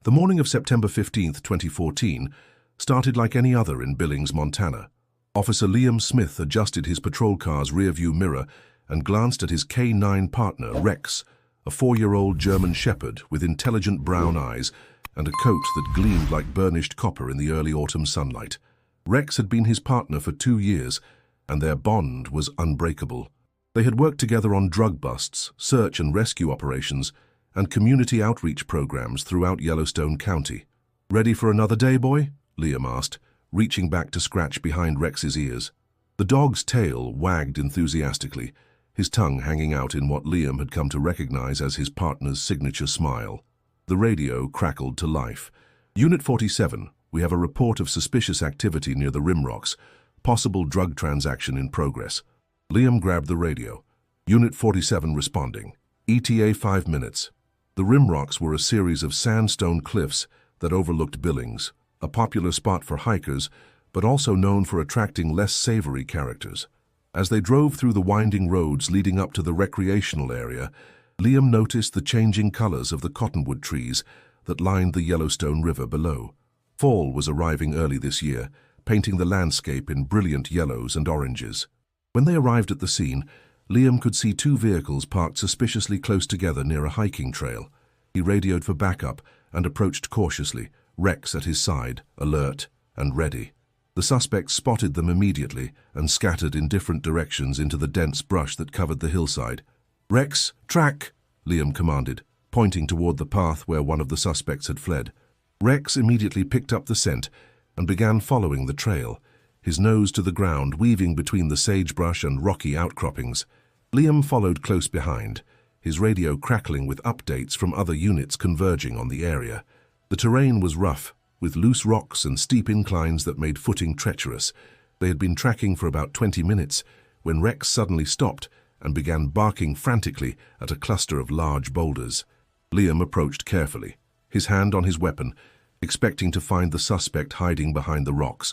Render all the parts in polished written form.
The morning of September 15th, 2014, started like any other in Billings, Montana. Officer Liam Smith adjusted his patrol car's rearview mirror and glanced at his K9 partner, Rex, a 4-year-old German shepherd with intelligent brown eyes and a coat that gleamed like burnished copper in the early autumn sunlight. Rex had been his partner for 2 years, and their bond was unbreakable. They had worked together on drug busts, search and rescue operations, and community outreach programs throughout Yellowstone County. "Ready for another day, boy?" Liam asked, reaching back to scratch behind Rex's ears. The dog's tail wagged enthusiastically, his tongue hanging out in what Liam had come to recognize as his partner's signature smile. The radio crackled to life. "Unit 47, we have a report of suspicious activity near the Rim Rocks. Possible drug transaction in progress." Liam grabbed the radio. "Unit 47 responding. ETA 5 minutes. The Rim Rocks were a series of sandstone cliffs that overlooked Billings, a popular spot for hikers, but also known for attracting less savory characters. As they drove through the winding roads leading up to the recreational area, Liam noticed the changing colors of the cottonwood trees that lined the Yellowstone River below. Fall was arriving early this year, painting the landscape in brilliant yellows and oranges. When they arrived at the scene, Liam could see 2 vehicles parked suspiciously close together near a hiking trail. He radioed for backup and approached cautiously, Rex at his side, alert and ready. The suspects spotted them immediately and scattered in different directions into the dense brush that covered the hillside. "Rex, track!" Liam commanded, pointing toward the path where one of the suspects had fled. Rex immediately picked up the scent and began following the trail, his nose to the ground, weaving between the sagebrush and rocky outcroppings. Liam followed close behind, his radio crackling with updates from other units converging on the area. The terrain was rough, with loose rocks and steep inclines that made footing treacherous. They had been tracking for about 20 minutes when Rex suddenly stopped and began barking frantically at a cluster of large boulders. Liam approached carefully, his hand on his weapon, expecting to find the suspect hiding behind the rocks.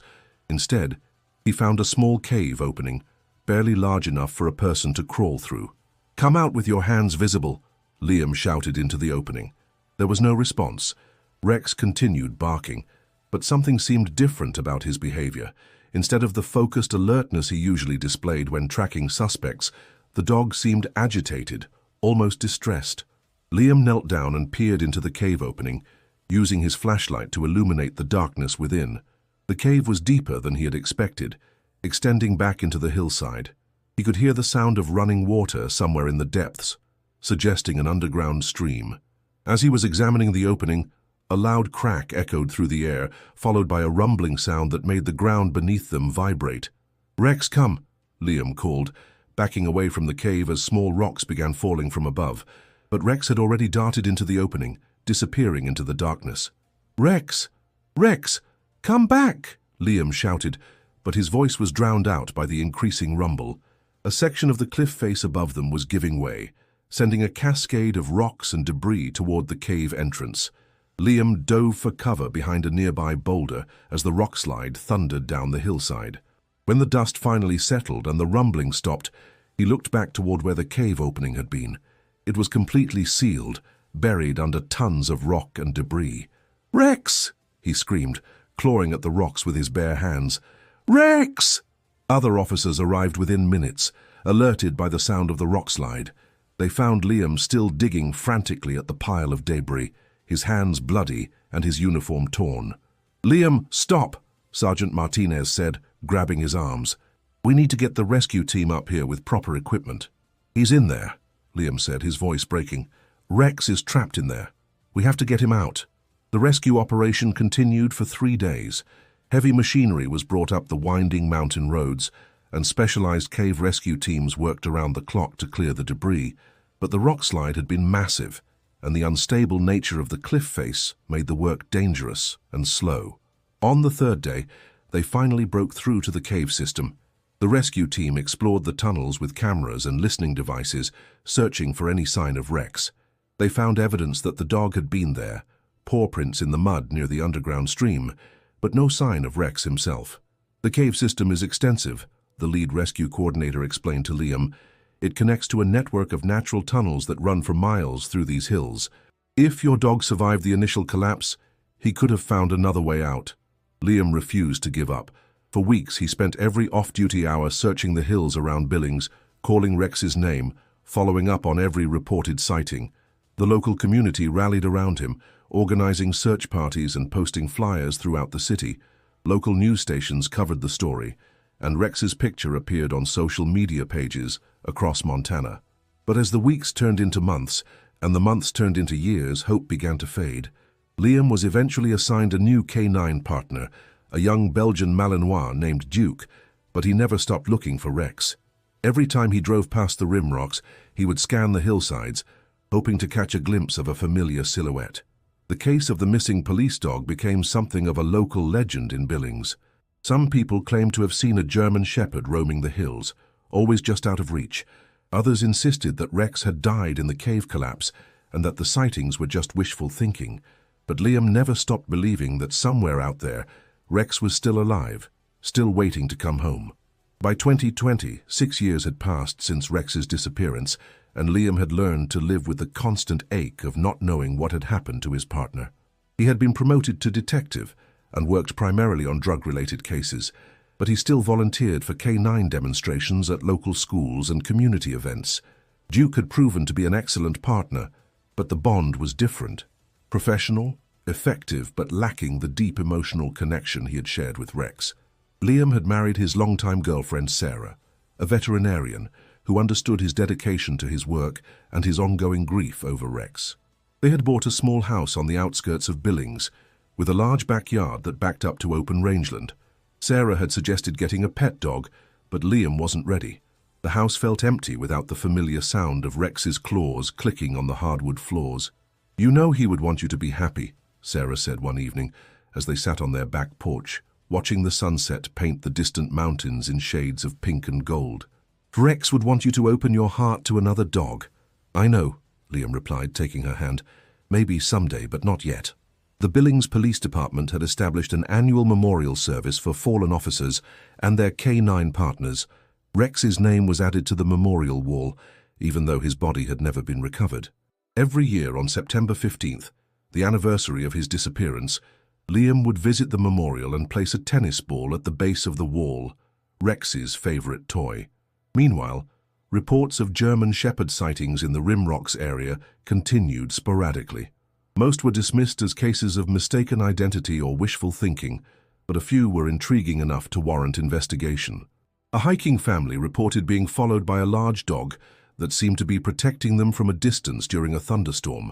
Instead, he found a small cave opening, barely large enough for a person to crawl through. "Come out with your hands visible," Liam shouted into the opening. There was no response. Rex continued barking, but something seemed different about his behavior. Instead of the focused alertness he usually displayed when tracking suspects, the dog seemed agitated, almost distressed. Liam knelt down and peered into the cave opening, using his flashlight to illuminate the darkness within. The cave was deeper than he had expected, extending back into the hillside. He could hear the sound of running water somewhere in the depths, suggesting an underground stream. As he was examining the opening, a loud crack echoed through the air, followed by a rumbling sound that made the ground beneath them vibrate. "Rex, come," Liam called, backing away from the cave as small rocks began falling from above. But Rex had already darted into the opening, disappearing into the darkness. "Rex! Rex! Come back!" Liam shouted, but his voice was drowned out by the increasing rumble. A section of the cliff face above them was giving way, sending a cascade of rocks and debris toward the cave entrance. Liam dove for cover behind a nearby boulder as the rock slide thundered down the hillside. When the dust finally settled and the rumbling stopped, he looked back toward where the cave opening had been. It was completely sealed, buried under tons of rock and debris. "Rex!" he screamed, clawing at the rocks with his bare hands. "Rex!" Other officers arrived within minutes, alerted by the sound of the rock slide. They found Liam still digging frantically at the pile of debris, his hands bloody and his uniform torn. "Liam, stop!" Sergeant Martinez said, grabbing his arms. "We need to get the rescue team up here with proper equipment." "He's in there," Liam said, his voice breaking. "Rex is trapped in there. We have to get him out." The rescue operation continued for 3 days. Heavy machinery was brought up the winding mountain roads, and specialized cave rescue teams worked around the clock to clear the debris. But the rock slide had been massive, and the unstable nature of the cliff face made the work dangerous and slow. On the 3rd day, they finally broke through to the cave system. The rescue team explored the tunnels with cameras and listening devices, searching for any sign of Rex. They found evidence that the dog had been there, paw prints in the mud near the underground stream, but no sign of Rex himself. "The cave system is extensive," the lead rescue coordinator explained to Liam. "It connects to a network of natural tunnels that run for miles through these hills. If your dog survived the initial collapse, he could have found another way out. Liam refused to give up. For weeks, he spent every off-duty hour searching the hills around Billings, calling Rex's name, following up on every reported sighting. The local community rallied around him, organizing search parties and posting flyers throughout the city. Local news stations covered the story, and Rex's picture appeared on social media pages across Montana. But as the weeks turned into months, and the months turned into years, hope began to fade. Liam was eventually assigned a new canine partner, a young Belgian Malinois named Duke, but he never stopped looking for Rex. Every time he drove past the rim rocks, he would scan the hillsides, hoping to catch a glimpse of a familiar silhouette. The case of the missing police dog became something of a local legend in Billings. Some people claimed to have seen a German shepherd roaming the hills, always just out of reach. Others insisted that Rex had died in the cave collapse and that the sightings were just wishful thinking. But Liam never stopped believing that somewhere out there, Rex was still alive, still waiting to come home. By 2020, 6 years had passed since Rex's disappearance, and Liam had learned to live with the constant ache of not knowing what had happened to his partner. He had been promoted to detective and worked primarily on drug-related cases, but he still volunteered for canine demonstrations at local schools and community events. Duke had proven to be an excellent partner, but the bond was different. Professional, effective, but lacking the deep emotional connection he had shared with Rex. Liam had married his longtime girlfriend Sarah, a veterinarian who understood his dedication to his work and his ongoing grief over Rex. They had bought a small house on the outskirts of Billings, with a large backyard that backed up to open rangeland. Sarah had suggested getting a pet dog, but Liam wasn't ready. The house felt empty without the familiar sound of Rex's claws clicking on the hardwood floors. "You know he would want you to be happy," Sarah said one evening as they sat on their back porch, watching the sunset paint the distant mountains in shades of pink and gold. "Rex would want you to open your heart to another dog." "I know," Liam replied, taking her hand. "Maybe someday, but not yet." The Billings Police Department had established an annual memorial service for fallen officers and their canine partners. Rex's name was added to the memorial wall, even though his body had never been recovered. Every year on September 15th, the anniversary of his disappearance, Liam would visit the memorial and place a tennis ball at the base of the wall, Rex's favorite toy. Meanwhile, reports of German shepherd sightings in the Rim Rocks area continued sporadically. Most were dismissed as cases of mistaken identity or wishful thinking, but a few were intriguing enough to warrant investigation. A hiking family reported being followed by a large dog that seemed to be protecting them from a distance during a thunderstorm.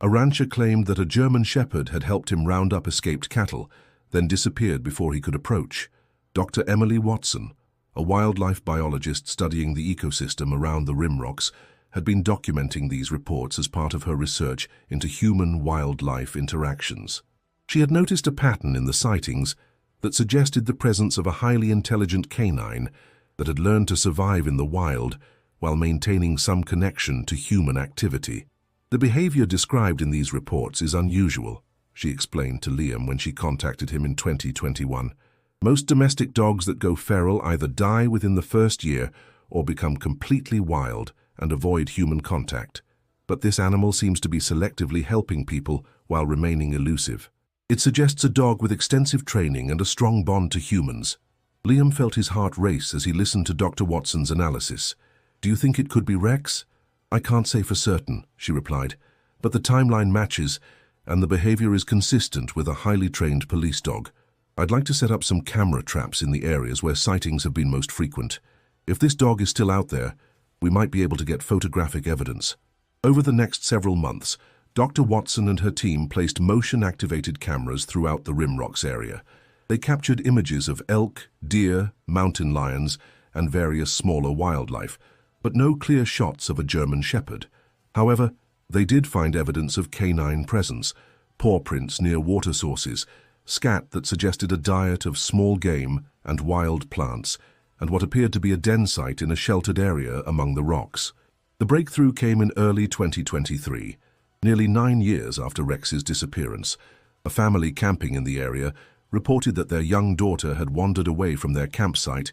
A rancher claimed that a German shepherd had helped him round up escaped cattle, then disappeared before he could approach. Dr. Emily Watson, a wildlife biologist studying the ecosystem around the Rim Rocks, had been documenting these reports as part of her research into human-wildlife interactions. She had noticed a pattern in the sightings that suggested the presence of a highly intelligent canine that had learned to survive in the wild while maintaining some connection to human activity. "The behavior described in these reports is unusual," she explained to Liam when she contacted him in 2021. "Most domestic dogs that go feral either die within the first year or become completely wild and avoid human contact. But this animal seems to be selectively helping people while remaining elusive. It suggests a dog with extensive training and a strong bond to humans." Liam felt his heart race as he listened to Dr. Watson's analysis. "Do you think it could be Rex?" "I can't say for certain," she replied, "but the timeline matches and the behavior is consistent with a highly trained police dog. I'd like to set up some camera traps in the areas where sightings have been most frequent. If this dog is still out there, we might be able to get photographic evidence." Over the next several months, Dr. Watson and her team placed motion-activated cameras throughout the Rim Rocks area. They captured images of elk, deer, mountain lions, and various smaller wildlife, but no clear shots of a German shepherd. However, they did find evidence of canine presence, paw prints near water sources, scat that suggested a diet of small game and wild plants, and what appeared to be a den site in a sheltered area among the rocks. The breakthrough came in early 2023, nearly 9 years after Rex's disappearance. A family camping in the area reported that their young daughter had wandered away from their campsite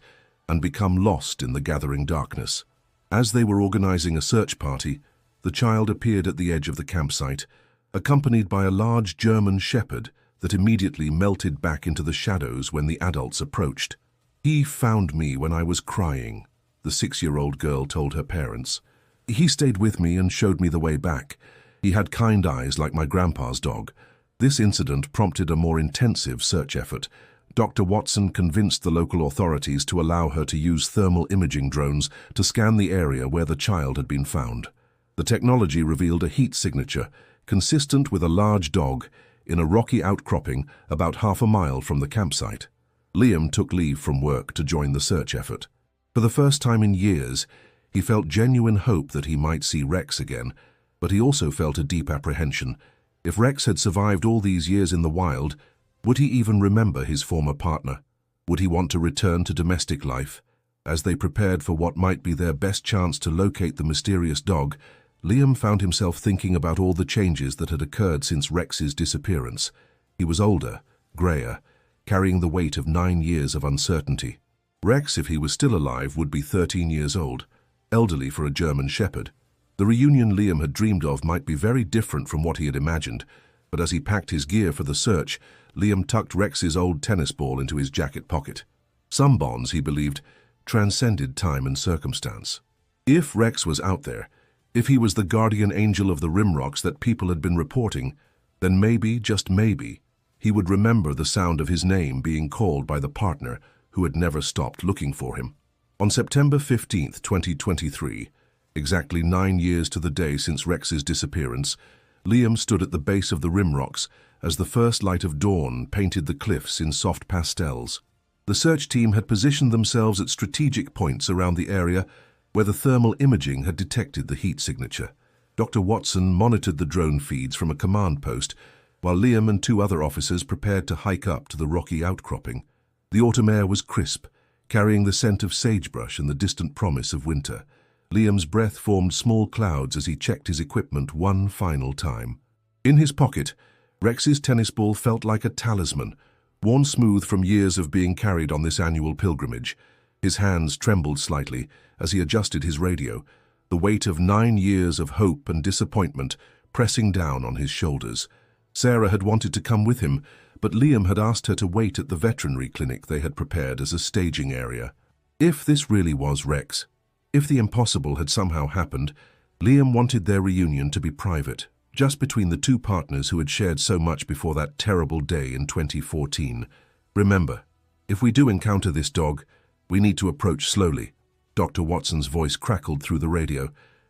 and become lost in the gathering darkness. As they were organizing a search party, the child appeared at the edge of the campsite, accompanied by a large German shepherd that immediately melted back into the shadows when the adults approached. "He found me when I was crying," the 6-year-old girl told her parents. "He stayed with me and showed me the way back. He had kind eyes like my grandpa's dog." This incident prompted a more intensive search effort. Dr. Watson convinced the local authorities to allow her to use thermal imaging drones to scan the area where the child had been found. The technology revealed a heat signature, consistent with a large dog, in a rocky outcropping about half a mile from the campsite. Liam took leave from work to join the search effort. For the first time in years, he felt genuine hope that he might see Rex again, but he also felt a deep apprehension. If Rex had survived all these years in the wild, would he even remember his former partner? Would he want to return to domestic life? As they prepared for what might be their best chance to locate the mysterious dog, Liam found himself thinking about all the changes that had occurred since Rex's disappearance. He was older, greyer, carrying the weight of 9 years of uncertainty. Rex, if he was still alive, would be 13 years old, elderly for a German shepherd. The reunion Liam had dreamed of might be very different from what he had imagined, but as he packed his gear for the search, Liam tucked Rex's old tennis ball into his jacket pocket. Some bonds, he believed, transcended time and circumstance. If Rex was out there, if he was the guardian angel of the rimrocks that people had been reporting, then maybe, just maybe, he would remember the sound of his name being called by the partner who had never stopped looking for him. On September 15, 2023, exactly 9 years to the day since Rex's disappearance, Liam stood at the base of the rimrocks as the first light of dawn painted the cliffs in soft pastels. The search team had positioned themselves at strategic points around the area where the thermal imaging had detected the heat signature. Dr. Watson monitored the drone feeds from a command post, while Liam and 2 other officers prepared to hike up to the rocky outcropping. The autumn air was crisp, carrying the scent of sagebrush and the distant promise of winter. Liam's breath formed small clouds as he checked his equipment one final time. In his pocket, Rex's tennis ball felt like a talisman, worn smooth from years of being carried on this annual pilgrimage. His hands trembled slightly as he adjusted his radio, the weight of 9 years of hope and disappointment pressing down on his shoulders. Sarah had wanted to come with him, but Liam had asked her to wait at the veterinary clinic they had prepared as a staging area. If this really was Rex, if the impossible had somehow happened, Liam wanted their reunion to be private, just between the 2 partners who had shared so much before that terrible day in 2014. "Remember, if we do encounter this dog, we need to approach slowly." Dr. Watson's voice crackled through the radio.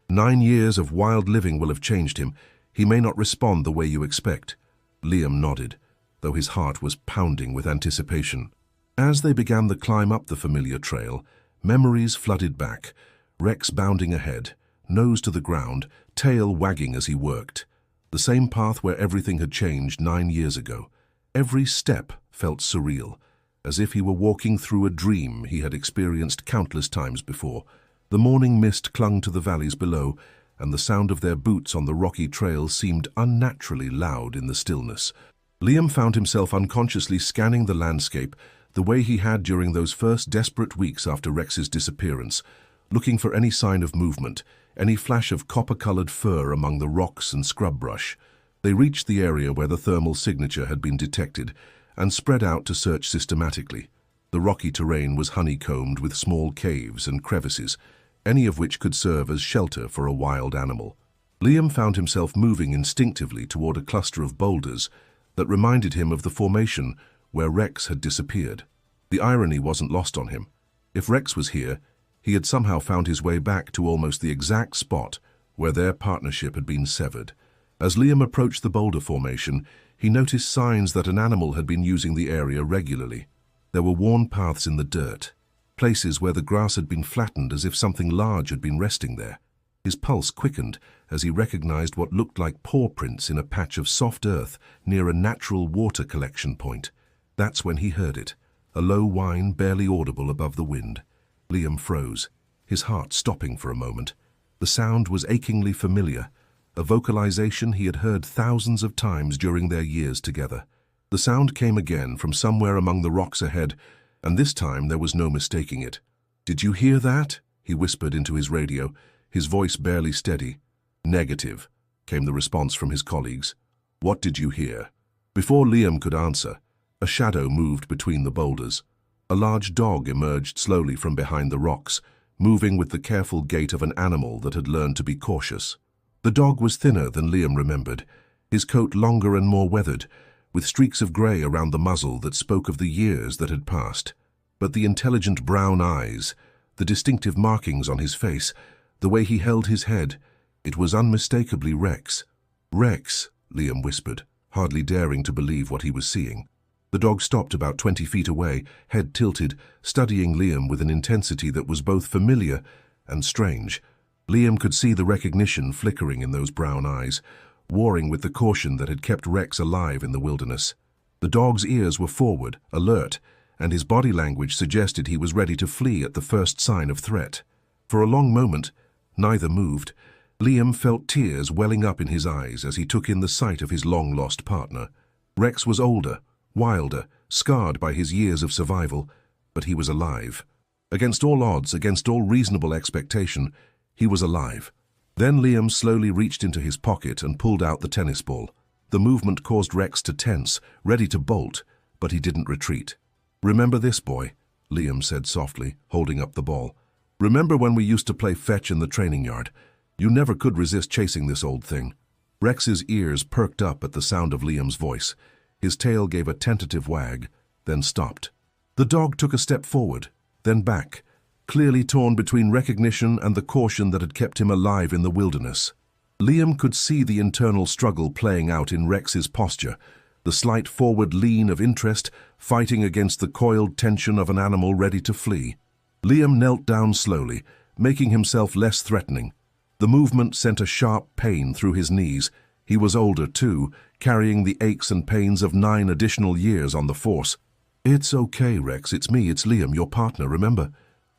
9 years of wild living will have changed him. He may not respond the way you expect. Liam nodded, though his heart was pounding with anticipation. As they began the climb up the familiar trail, memories flooded back, Rex bounding ahead, nose to the ground, tail wagging as he worked. The same path where everything had changed 9 years ago. Every step felt surreal, as if he were walking through a dream he had experienced countless times before. The morning mist clung to the valleys below, and the sound of their boots on the rocky trail seemed unnaturally loud in the stillness. Liam found himself unconsciously scanning the landscape the way he had during those first desperate weeks after Rex's disappearance, looking for any sign of movement, any flash of copper-colored fur among the rocks and scrub brush. They reached the area where the thermal signature had been detected and spread out to search systematically. The rocky terrain was honeycombed with small caves and crevices, any of which could serve as shelter for a wild animal. Liam found himself moving instinctively toward a cluster of boulders that reminded him of the formation where Rex had disappeared. The irony wasn't lost on him. If Rex was here, he had somehow found his way back to almost the exact spot where their partnership had been severed. As Liam approached the boulder formation, he noticed signs that an animal had been using the area regularly. There were worn paths in the dirt, places where the grass had been flattened as if something large had been resting there. His pulse quickened as he recognized what looked like paw prints in a patch of soft earth near a natural water collection point. That's when he heard it, a low whine barely audible above the wind. Liam froze, his heart stopping for a moment. The sound was achingly familiar, a vocalization he had heard thousands of times during their years together. The sound came again from somewhere among the rocks ahead, and this time there was no mistaking it. "Did you hear that?" he whispered into his radio, his voice barely steady. "Negative," came the response from his colleagues. "What did you hear?" Before Liam could answer, a shadow moved between the boulders. A large dog emerged slowly from behind the rocks, moving with the careful gait of an animal that had learned to be cautious. The dog was thinner than Liam remembered, his coat longer and more weathered, with streaks of grey around the muzzle that spoke of the years that had passed. But the intelligent brown eyes, the distinctive markings on his face, the way he held his head, it was unmistakably Rex. "Rex," Liam whispered, hardly daring to believe what he was seeing. The dog stopped about 20 feet away, head tilted, studying Liam with an intensity that was both familiar and strange. Liam could see the recognition flickering in those brown eyes, warring with the caution that had kept Rex alive in the wilderness. The dog's ears were forward, alert, and his body language suggested he was ready to flee at the first sign of threat. For a long moment, neither moved. Liam felt tears welling up in his eyes as he took in the sight of his long-lost partner. Rex was older, wilder, scarred by his years of survival, but he was alive. Against all odds, against all reasonable expectation, he was alive. Then Liam slowly reached into his pocket and pulled out the tennis ball. The movement caused Rex to tense, ready to bolt, but he didn't retreat. "Remember this, boy," Liam said softly, holding up the ball. "Remember when we used to play fetch in the training yard? You never could resist chasing this old thing." Rex's ears perked up at the sound of Liam's voice. His tail gave a tentative wag, then stopped. The dog took a step forward, then back, clearly torn between recognition and the caution that had kept him alive in the wilderness. Liam could see the internal struggle playing out in Rex's posture, the slight forward lean of interest fighting against the coiled tension of an animal ready to flee. Liam knelt down slowly, making himself less threatening. The movement sent a sharp pain through his knees. He was older, too, carrying the aches and pains of 9 additional years on the force. "It's okay, Rex, it's me, it's Liam, your partner, remember?"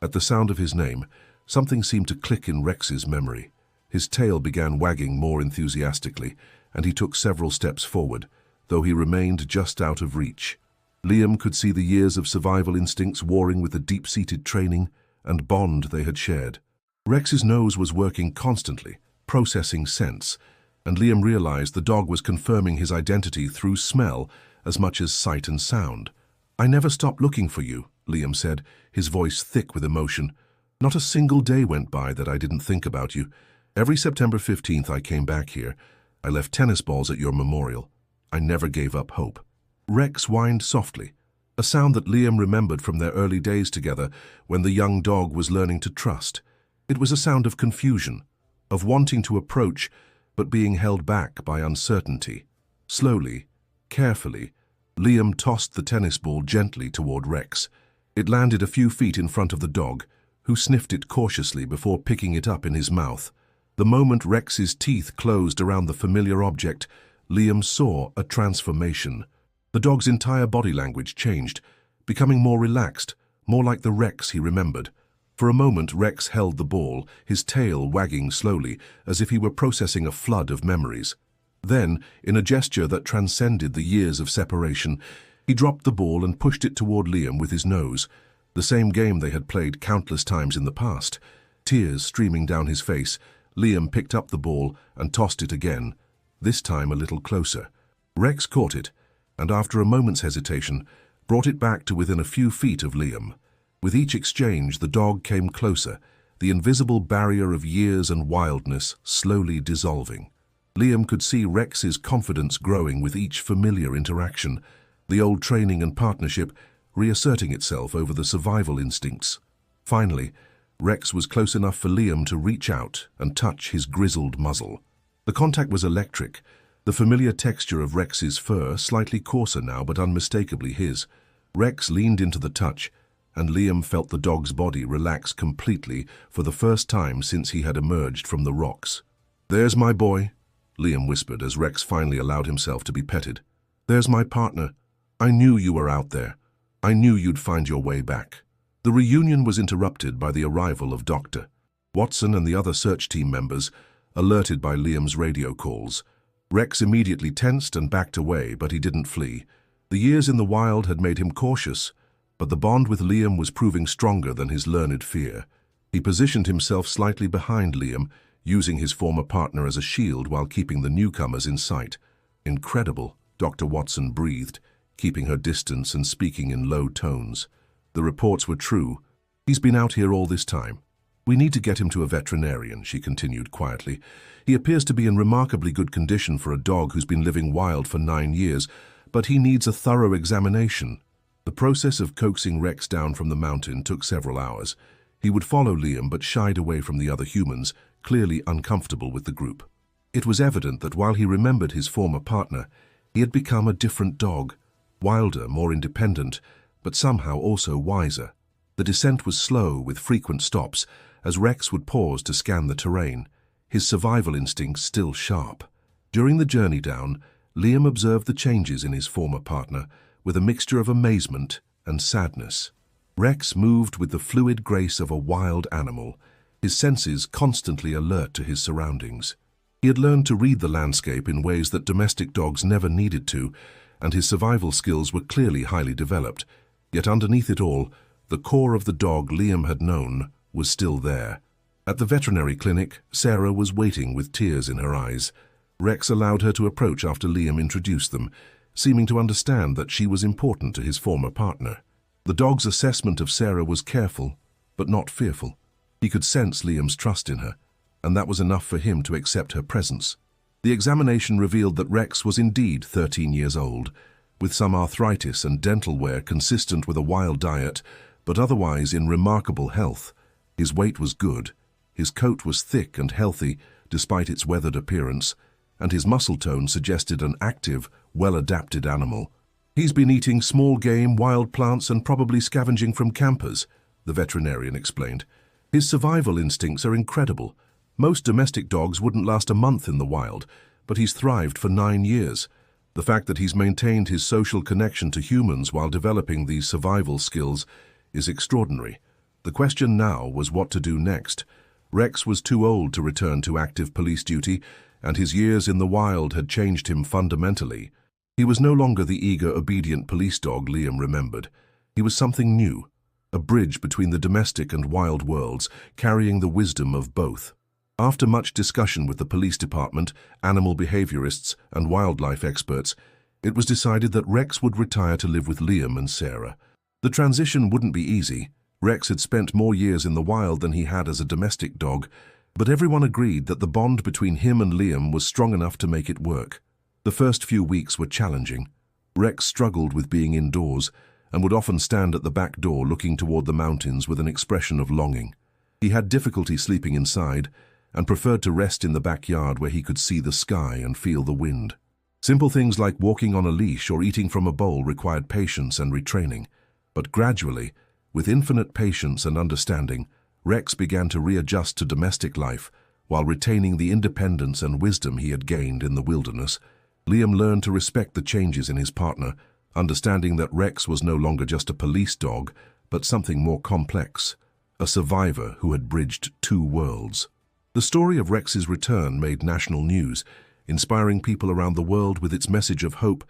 At the sound of his name, something seemed to click in Rex's memory. His tail began wagging more enthusiastically, and he took several steps forward, though he remained just out of reach. Liam could see the years of survival instincts warring with the deep-seated training and bond they had shared. Rex's nose was working constantly, processing scents, and Liam realized the dog was confirming his identity through smell as much as sight and sound. "I never stopped looking for you," Liam said, his voice thick with emotion. "Not a single day went by that I didn't think about you. Every September 15th I came back here. I left tennis balls at your memorial. I never gave up hope." Rex whined softly, a sound that Liam remembered from their early days together when the young dog was learning to trust. It was a sound of confusion, of wanting to approach, but being held back by uncertainty. Slowly, carefully, Liam tossed the tennis ball gently toward Rex. It landed a few feet in front of the dog, who sniffed it cautiously before picking it up in his mouth. The moment Rex's teeth closed around the familiar object, Liam saw a transformation. The dog's entire body language changed, becoming more relaxed, more like the Rex he remembered. For a moment, Rex held the ball, his tail wagging slowly, as if he were processing a flood of memories. Then, in a gesture that transcended the years of separation, he dropped the ball and pushed it toward Liam with his nose, the same game they had played countless times in the past. Tears streaming down his face, Liam picked up the ball and tossed it again, this time a little closer. Rex caught it, and after a moment's hesitation, brought it back to within a few feet of Liam. With each exchange, the dog came closer, the invisible barrier of years and wildness slowly dissolving. Liam could see Rex's confidence growing with each familiar interaction, the old training and partnership reasserting itself over the survival instincts. Finally, Rex was close enough for Liam to reach out and touch his grizzled muzzle. The contact was electric, the familiar texture of Rex's fur slightly coarser now but unmistakably his. Rex leaned into the touch, and Liam felt the dog's body relax completely for the first time since he had emerged from the rocks. "There's my boy," Liam whispered as Rex finally allowed himself to be petted. "There's my partner. I knew you were out there. I knew you'd find your way back." The reunion was interrupted by the arrival of Dr. Watson and the other search team members, alerted by Liam's radio calls. Rex immediately tensed and backed away, but he didn't flee. The years in the wild had made him cautious, but the bond with Liam was proving stronger than his learned fear. He positioned himself slightly behind Liam, using his former partner as a shield while keeping the newcomers in sight. Incredible, Dr. Watson breathed, keeping her distance and speaking in low tones. The reports were true. He's been out here all this time. We need to get him to a veterinarian, she continued quietly. He appears to be in remarkably good condition for a dog who's been living wild for 9 years, but he needs a thorough examination. The process of coaxing Rex down from the mountain took several hours. He would follow Liam but shied away from the other humans, clearly uncomfortable with the group. It was evident that while he remembered his former partner, he had become a different dog, wilder, more independent, but somehow also wiser. The descent was slow, with frequent stops, as Rex would pause to scan the terrain, his survival instincts still sharp. During the journey down, Liam observed the changes in his former partner, with a mixture of amazement and sadness. Rex moved with the fluid grace of a wild animal, his senses constantly alert to his surroundings. He had learned to read the landscape in ways that domestic dogs never needed to, and his survival skills were clearly highly developed. Yet underneath it all, the core of the dog Liam had known was still there. At the veterinary clinic, Sarah was waiting with tears in her eyes. Rex allowed her to approach after Liam introduced them, seeming to understand that she was important to his former partner. The dog's assessment of Sarah was careful, but not fearful. He could sense Liam's trust in her, and that was enough for him to accept her presence. The examination revealed that Rex was indeed 13 years old, with some arthritis and dental wear consistent with a wild diet, but otherwise in remarkable health. His weight was good, his coat was thick and healthy despite its weathered appearance, and his muscle tone suggested an active, well-adapted animal. He's been eating small game, wild plants, and probably scavenging from campers, the veterinarian explained. His survival instincts are incredible. Most domestic dogs wouldn't last a month in the wild, but he's thrived for 9 years. The fact that he's maintained his social connection to humans while developing these survival skills is extraordinary. The question now was what to do next. Rex was too old to return to active police duty, and his years in the wild had changed him fundamentally. He was no longer the eager, obedient police dog Liam remembered. He was something new, a bridge between the domestic and wild worlds, carrying the wisdom of both. After much discussion with the police department, animal behaviorists, and wildlife experts, it was decided that Rex would retire to live with Liam and Sarah. The transition wouldn't be easy. Rex had spent more years in the wild than he had as a domestic dog, but everyone agreed that the bond between him and Liam was strong enough to make it work. The first few weeks were challenging. Rex struggled with being indoors and would often stand at the back door looking toward the mountains with an expression of longing. He had difficulty sleeping inside and preferred to rest in the backyard where he could see the sky and feel the wind. Simple things like walking on a leash or eating from a bowl required patience and retraining, but gradually, with infinite patience and understanding, Rex began to readjust to domestic life while retaining the independence and wisdom he had gained in the wilderness. Liam learned to respect the changes in his partner, understanding that Rex was no longer just a police dog, but something more complex, a survivor who had bridged 2 worlds. The story of Rex's return made national news, inspiring people around the world with its message of hope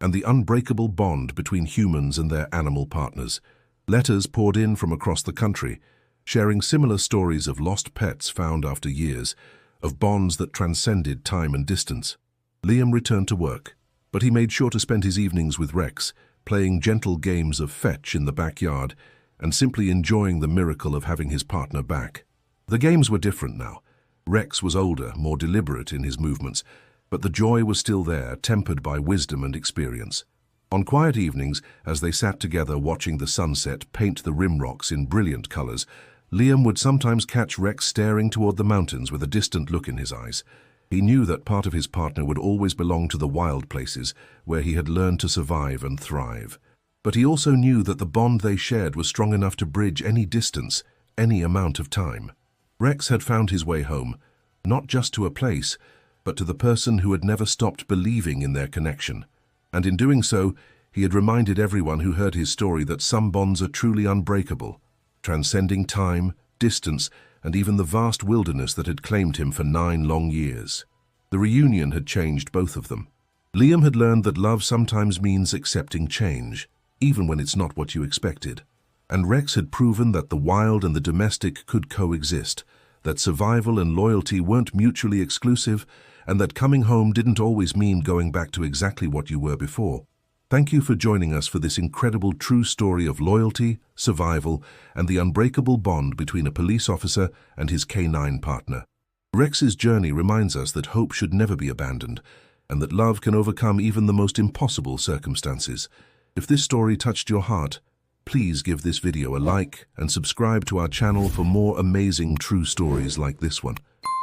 and the unbreakable bond between humans and their animal partners. Letters poured in from across the country, sharing similar stories of lost pets found after years, of bonds that transcended time and distance. Liam returned to work, but he made sure to spend his evenings with Rex, playing gentle games of fetch in the backyard and simply enjoying the miracle of having his partner back. The games were different now. Rex was older, more deliberate in his movements, but the joy was still there, tempered by wisdom and experience. On quiet evenings, as they sat together watching the sunset paint the rim rocks in brilliant colors, Liam would sometimes catch Rex staring toward the mountains with a distant look in his eyes. He knew that part of his partner would always belong to the wild places where he had learned to survive and thrive. But he also knew that the bond they shared was strong enough to bridge any distance, any amount of time. Rex had found his way home, not just to a place, but to the person who had never stopped believing in their connection. And in doing so, he had reminded everyone who heard his story that some bonds are truly unbreakable, transcending time, distance, and even the vast wilderness that had claimed him for 9 long years. The reunion had changed both of them. Liam had learned that love sometimes means accepting change, even when it's not what you expected. And Rex had proven that the wild and the domestic could coexist, that survival and loyalty weren't mutually exclusive, and that coming home didn't always mean going back to exactly what you were before. Thank you for joining us for this incredible true story of loyalty, survival, and the unbreakable bond between a police officer and his canine partner. Rex's journey reminds us that hope should never be abandoned, and that love can overcome even the most impossible circumstances. If this story touched your heart, please give this video a like and subscribe to our channel for more amazing true stories like this one.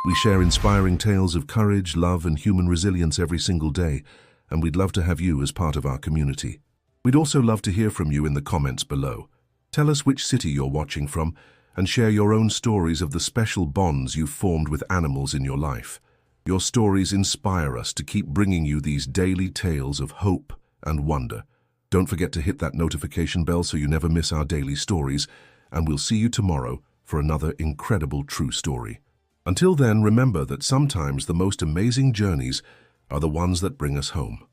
We share inspiring tales of courage, love, and human resilience every single day, and we'd love to have you as part of our community. We'd also love to hear from you in the comments below. Tell us which city you're watching from, and share your own stories of the special bonds you've formed with animals in your life. Your stories inspire us to keep bringing you these daily tales of hope and wonder. Don't forget to hit that notification bell so you never miss our daily stories, and we'll see you tomorrow for another incredible true story. Until then, remember that sometimes the most amazing journeys are the ones that bring us home.